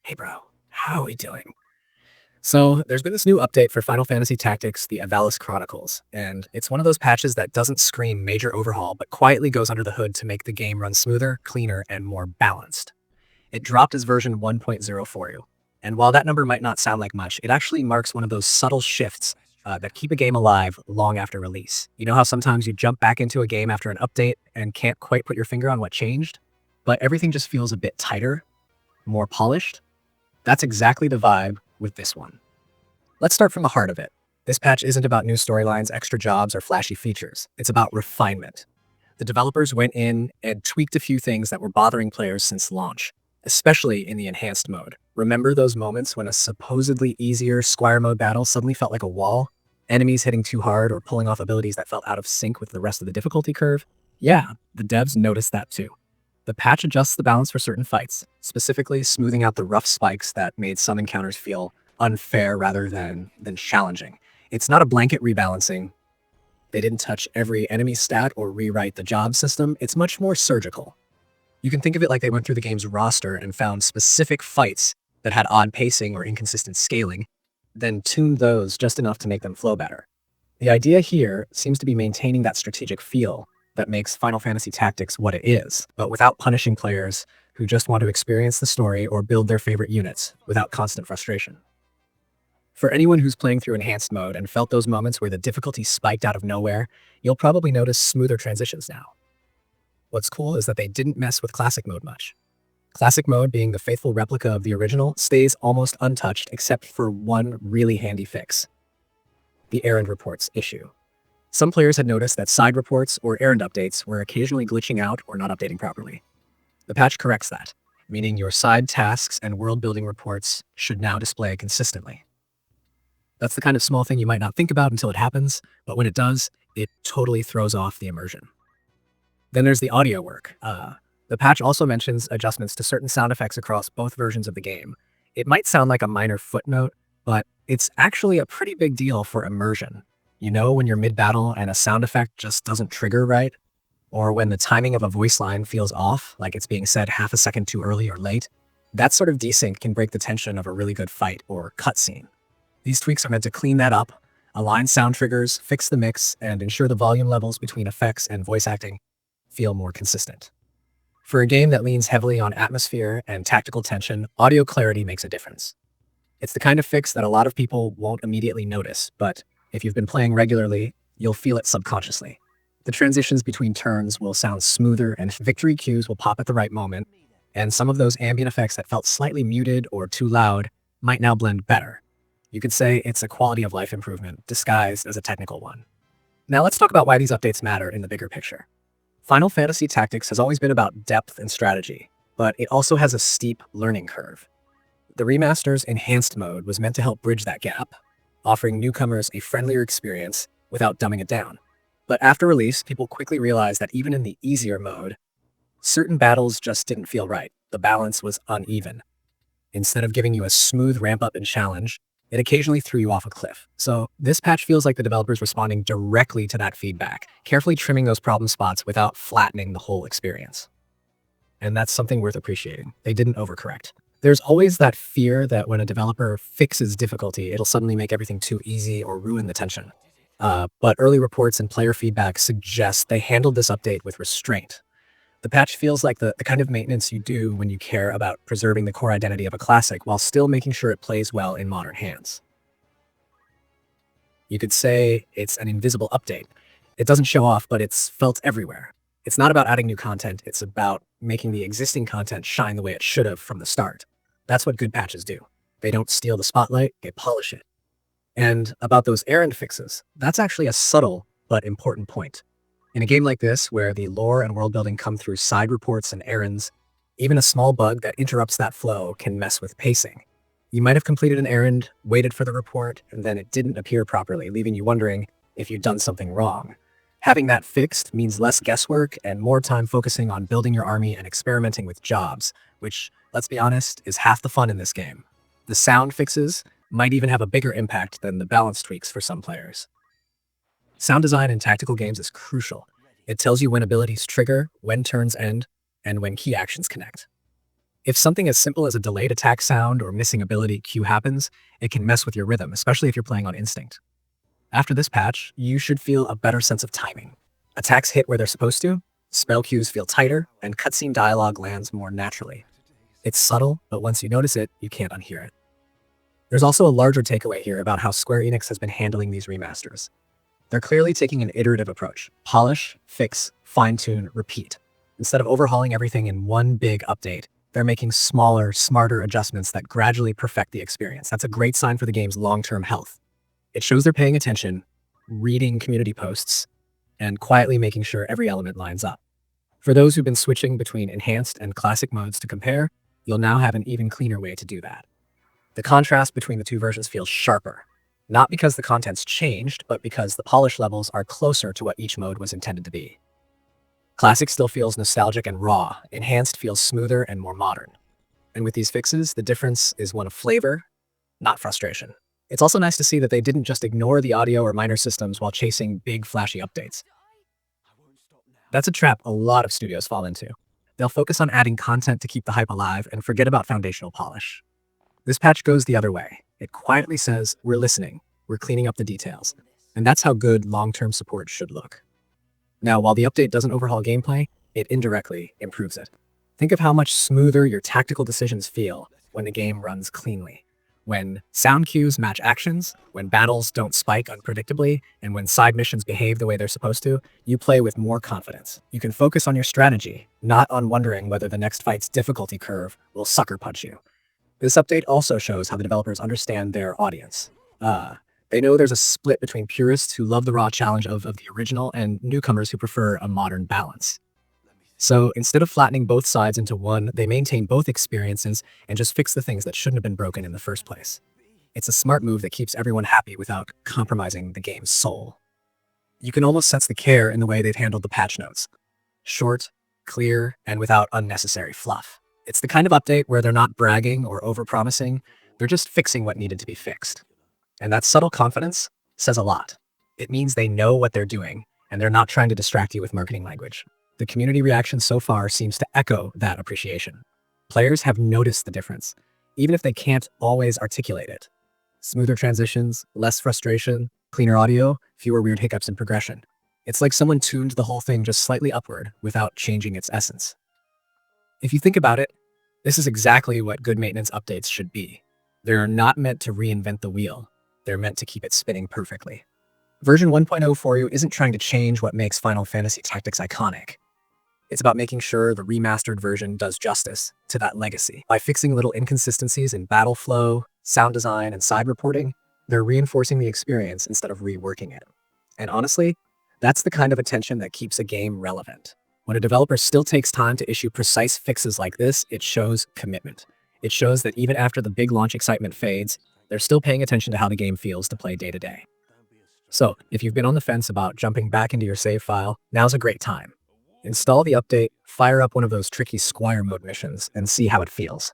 Hey bro, how are we doing? So, there's been this new update for Final Fantasy Tactics, the Ivalice Chronicles, and it's one of those patches that doesn't scream major overhaul, but quietly goes under the hood to make the game run smoother, cleaner, and more balanced. It dropped as version 1.0 for you, and while that number might not sound like much, it actually marks one of those subtle shifts that keep a game alive long after release. You know how sometimes you jump back into a game after an update and can't quite put your finger on what changed? But everything just feels a bit tighter, more polished? That's exactly the vibe with this one. Let's start from the heart of it. This patch isn't about new storylines, extra jobs, or flashy features. It's about refinement. The developers went in and tweaked a few things that were bothering players since launch, especially in the enhanced mode. Remember those moments when a supposedly easier Squire-mode battle suddenly felt like a wall? Enemies hitting too hard or pulling off abilities that felt out of sync with the rest of the difficulty curve? Yeah, the devs noticed that too. The patch adjusts the balance for certain fights, specifically smoothing out the rough spikes that made some encounters feel unfair rather than challenging. It's not a blanket rebalancing. They didn't touch every enemy stat or rewrite the job system. It's much more surgical. You can think of it like they went through the game's roster and found specific fights that had odd pacing or inconsistent scaling, then tuned those just enough to make them flow better. The idea here seems to be maintaining that strategic feel that makes Final Fantasy Tactics what it is, but without punishing players who just want to experience the story or build their favorite units without constant frustration. For anyone who's playing through enhanced mode and felt those moments where the difficulty spiked out of nowhere, you'll probably notice smoother transitions now. What's cool is that they didn't mess with classic mode much. Classic mode, being the faithful replica of the original, stays almost untouched except for one really handy fix: the errand reports issue. Some players had noticed that side reports or errand updates were occasionally glitching out or not updating properly. The patch corrects that, meaning your side tasks and world-building reports should now display consistently. That's the kind of small thing you might not think about until it happens, but when it does, it totally throws off the immersion. Then there's the audio work. The patch also mentions adjustments to certain sound effects across both versions of the game. It might sound like a minor footnote, but it's actually a pretty big deal for immersion. You know, when you're mid-battle and a sound effect just doesn't trigger right, or when the timing of a voice line feels off, like it's being said half a second too early or late, that sort of desync can break the tension of a really good fight or cutscene. These tweaks are meant to clean that up, align sound triggers, fix the mix, and ensure the volume levels between effects and voice acting feel more consistent. For a game that leans heavily on atmosphere and tactical tension, audio clarity makes a difference. It's the kind of fix that a lot of people won't immediately notice, but if you've been playing regularly, you'll feel it subconsciously. The transitions between turns will sound smoother and victory cues will pop at the right moment, and some of those ambient effects that felt slightly muted or too loud might now blend better. You could say it's a quality of life improvement disguised as a technical one. Now let's talk about why these updates matter in the bigger picture. Final Fantasy Tactics has always been about depth and strategy, but it also has a steep learning curve. The remaster's enhanced mode was meant to help bridge that gap, offering newcomers a friendlier experience without dumbing it down. But after release, people quickly realized that even in the easier mode, certain battles just didn't feel right. The balance was uneven. Instead of giving you a smooth ramp up and challenge, it occasionally threw you off a cliff. So this patch feels like the developers responding directly to that feedback, carefully trimming those problem spots without flattening the whole experience. And that's something worth appreciating. They didn't overcorrect. There's always that fear that when a developer fixes difficulty, it'll suddenly make everything too easy or ruin the tension. But early reports and player feedback suggest they handled this update with restraint. The patch feels like the kind of maintenance you do when you care about preserving the core identity of a classic while still making sure it plays well in modern hands. You could say it's an invisible update. It doesn't show off, but it's felt everywhere. It's not about adding new content, it's about making the existing content shine the way it should have from the start. That's what good patches do. They don't steal the spotlight, they polish it. And about those errand fixes, that's actually a subtle but important point. In a game like this, where the lore and world building come through side reports and errands, even a small bug that interrupts that flow can mess with pacing. You might have completed an errand, waited for the report, and then it didn't appear properly, leaving you wondering if you'd done something wrong. Having that fixed means less guesswork and more time focusing on building your army and experimenting with jobs, which, let's be honest, is half the fun in this game. The sound fixes might even have a bigger impact than the balance tweaks for some players. Sound design in tactical games is crucial. It tells you when abilities trigger, when turns end, and when key actions connect. If something as simple as a delayed attack sound or missing ability queue happens, it can mess with your rhythm, especially if you're playing on instinct. After this patch, you should feel a better sense of timing. Attacks hit where they're supposed to, spell queues feel tighter, and cutscene dialogue lands more naturally. It's subtle, but once you notice it, you can't unhear it. There's also a larger takeaway here about how Square Enix has been handling these remasters. They're clearly taking an iterative approach. Polish, fix, fine-tune, repeat. Instead of overhauling everything in one big update, they're making smaller, smarter adjustments that gradually perfect the experience. That's a great sign for the game's long-term health. It shows they're paying attention, reading community posts, and quietly making sure every element lines up. For those who've been switching between enhanced and classic modes to compare, you'll now have an even cleaner way to do that. The contrast between the two versions feels sharper, not because the content's changed, but because the polish levels are closer to what each mode was intended to be. Classic still feels nostalgic and raw, enhanced feels smoother and more modern. And with these fixes, the difference is one of flavor, not frustration. It's also nice to see that they didn't just ignore the audio or minor systems while chasing big, flashy updates. That's a trap a lot of studios fall into. They'll focus on adding content to keep the hype alive and forget about foundational polish. This patch goes the other way. It quietly says, we're listening, we're cleaning up the details. And that's how good long-term support should look. Now, while the update doesn't overhaul gameplay, it indirectly improves it. Think of how much smoother your tactical decisions feel when the game runs cleanly. When sound cues match actions, when battles don't spike unpredictably, and when side missions behave the way they're supposed to, you play with more confidence. You can focus on your strategy, not on wondering whether the next fight's difficulty curve will sucker punch you. This update also shows how the developers understand their audience. They know there's a split between purists who love the raw challenge of the original and newcomers who prefer a modern balance. So instead of flattening both sides into one, they maintain both experiences and just fix the things that shouldn't have been broken in the first place. It's a smart move that keeps everyone happy without compromising the game's soul. You can almost sense the care in the way they've handled the patch notes. Short, clear, and without unnecessary fluff. It's the kind of update where they're not bragging or overpromising, they're just fixing what needed to be fixed. And that subtle confidence says a lot. It means they know what they're doing, and they're not trying to distract you with marketing language. The community reaction so far seems to echo that appreciation. Players have noticed the difference, even if they can't always articulate it. Smoother transitions, less frustration, cleaner audio, fewer weird hiccups in progression. It's like someone tuned the whole thing just slightly upward without changing its essence. If you think about it, this is exactly what good maintenance updates should be. They're not meant to reinvent the wheel. They're meant to keep it spinning perfectly. Version 1.0 for you isn't trying to change what makes Final Fantasy Tactics iconic. It's about making sure the remastered version does justice to that legacy. By fixing little inconsistencies in battle flow, sound design, and side reporting, they're reinforcing the experience instead of reworking it. And honestly, that's the kind of attention that keeps a game relevant. When a developer still takes time to issue precise fixes like this, it shows commitment. It shows that even after the big launch excitement fades, they're still paying attention to how the game feels to play day to day. So, if you've been on the fence about jumping back into your save file, now's a great time. Install the update, fire up one of those tricky Squire-mode missions, and see how it feels.